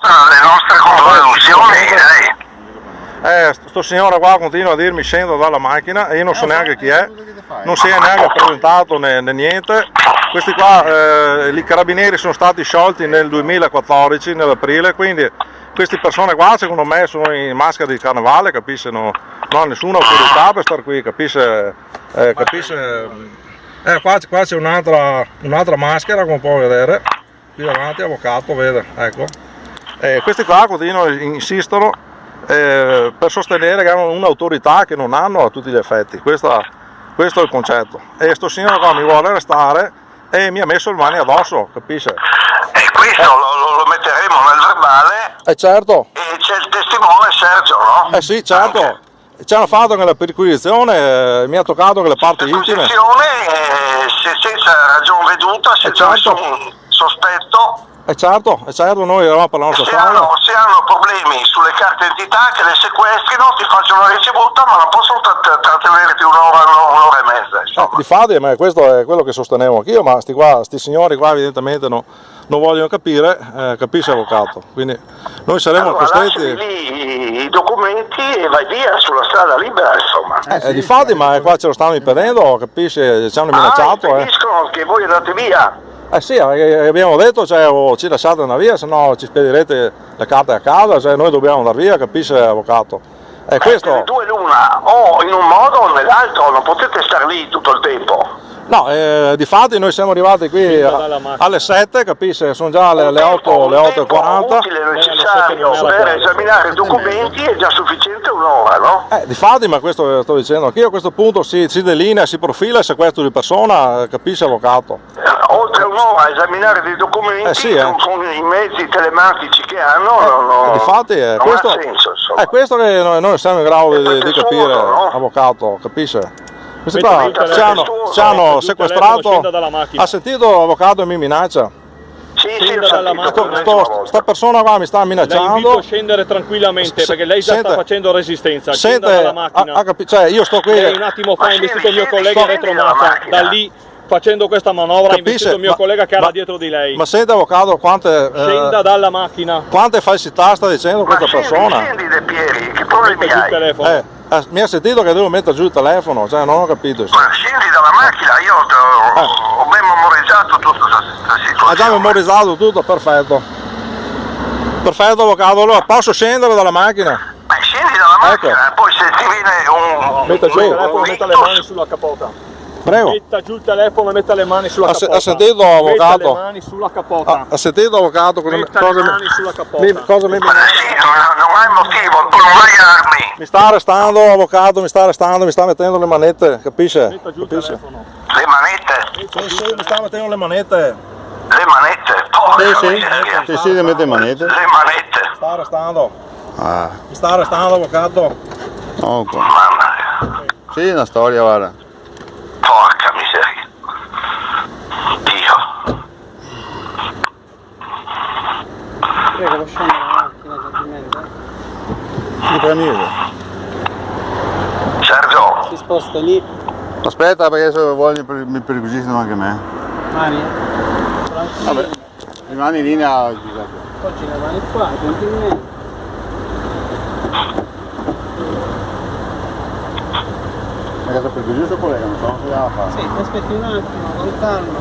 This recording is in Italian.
Le nostre convoluzioni, sto signore qua continua a dirmi scendo dalla macchina e io non so neanche chi è, non si è neanche presentato né niente. Questi qua, i carabinieri sono stati sciolti nel 2014, nell'aprile, quindi queste persone qua secondo me sono in maschera di carnevale, capisce? Non ha nessuna autorità per stare qui, capisce? Qua c'è un'altra maschera, come può vedere, qui davanti, avvocato, vede, ecco. Questi qua continuano, insistono per sostenere che hanno un'autorità che non hanno a tutti gli effetti, questo è il concetto. E sto signore qua mi vuole arrestare e mi ha messo le mani addosso, capisce? e questo lo metteremo nel verbale. Certo. E c'è il testimone Sergio, no? Sì, certo. Anche. Ci hanno fatto anche la perquisizione, mi ha toccato anche le parti intime. Senza ragione veduta, senza certo. nessun sospetto. Certo, noi eravamo per la nostra strada. Se hanno problemi sulle carte d'identità, che le sequestrino, ti facciano una ricevuta, ma non possono trattenerti un'ora e mezza. Difatti, ma questo è quello che sostenevo anch'io, ma sti signori qua evidentemente non vogliono capire, capisce avvocato. Quindi noi saremo costretti. Lasciali lì i documenti e vai via sulla strada libera, insomma. Sì. Difatti, ma qua ce lo stanno impedendo, capisce? Ci hanno minacciato. Impediscono che voi andate via. Sì, abbiamo detto, o ci lasciate andare via, se no ci spedirete le carte a casa, noi dobbiamo andare via, capisce avvocato? Questo... Due l'una, o in un modo o nell'altro, non potete stare lì tutto il tempo. No, difatti noi siamo arrivati qui alle 7, capisce? Sono già le 8:40. Utile necessario per esaminare i documenti è già sufficiente un'ora, no? Difatti, ma questo sto dicendo anch'io, a questo punto si delinea, si profila il sequestro di persona, capisce avvocato? Oltre un'ora a esaminare dei documenti con i mezzi telematici che hanno, difatti, questo, ha senso, insomma. È questo che noi siamo in grado di capire, avvocato, capisce? Questi qua ci hanno sequestrato, ha sentito avvocato e mi minaccia? Sì, sta persona qua mi sta minacciando. La invito a scendere tranquillamente perché lei già sta facendo resistenza. Scenda dalla macchina. Cioè io sto qui. Lei un attimo fa ha investito il mio collega in retromarcia, da lì facendo questa manovra ha investito il mio collega che era dietro di lei. Ma sente avvocato quante... Scenda dalla macchina. Quante falsità sta dicendo questa persona? Scendi De Pieri, che problemi hai? Mi ha sentito che devo mettere giù il telefono, cioè non ho capito. Ma scendi dalla macchina, io ho ben memorizzato tutta questa situazione. Ha già memorizzato tutto, perfetto. Perfetto avvocato, allora posso scendere dalla macchina? Scendi dalla macchina e poi se ti viene metta giù il telefono, metta le mani sulla capota. Prego. Metta giù il telefono e metta le mani sulla capota. Ha sentito avvocato? Metta le mani sulla capota. Ha sentito avvocato? Metta le mani sulla capota. Non hai motivo, non hai armi. Mi sta arrestando avvocato, mi sta mettendo le manette, capisce? Metta giù il telefono. Le manette? Sì, mi sta mettendo le manette. Le manette? Sì, le mette manette. Le manette. Mi sta arrestando. Mi sta arrestando avvocato. Oh, Mamma mia. sì, una storia, guarda. Porca miseria. Dio. Prego, lo scendo la macchina, gentilmente. Ti premi? Sergio. Si sposta lì. Aspetta, perché adesso mi perquisiscono anche me. Mani? Tranquillo. Vabbè, rimani in linea. Oggi le mani qua, gentilmente. Perché perquisisco collega, non so se la fa. Sì, aspetti un attimo, con calma.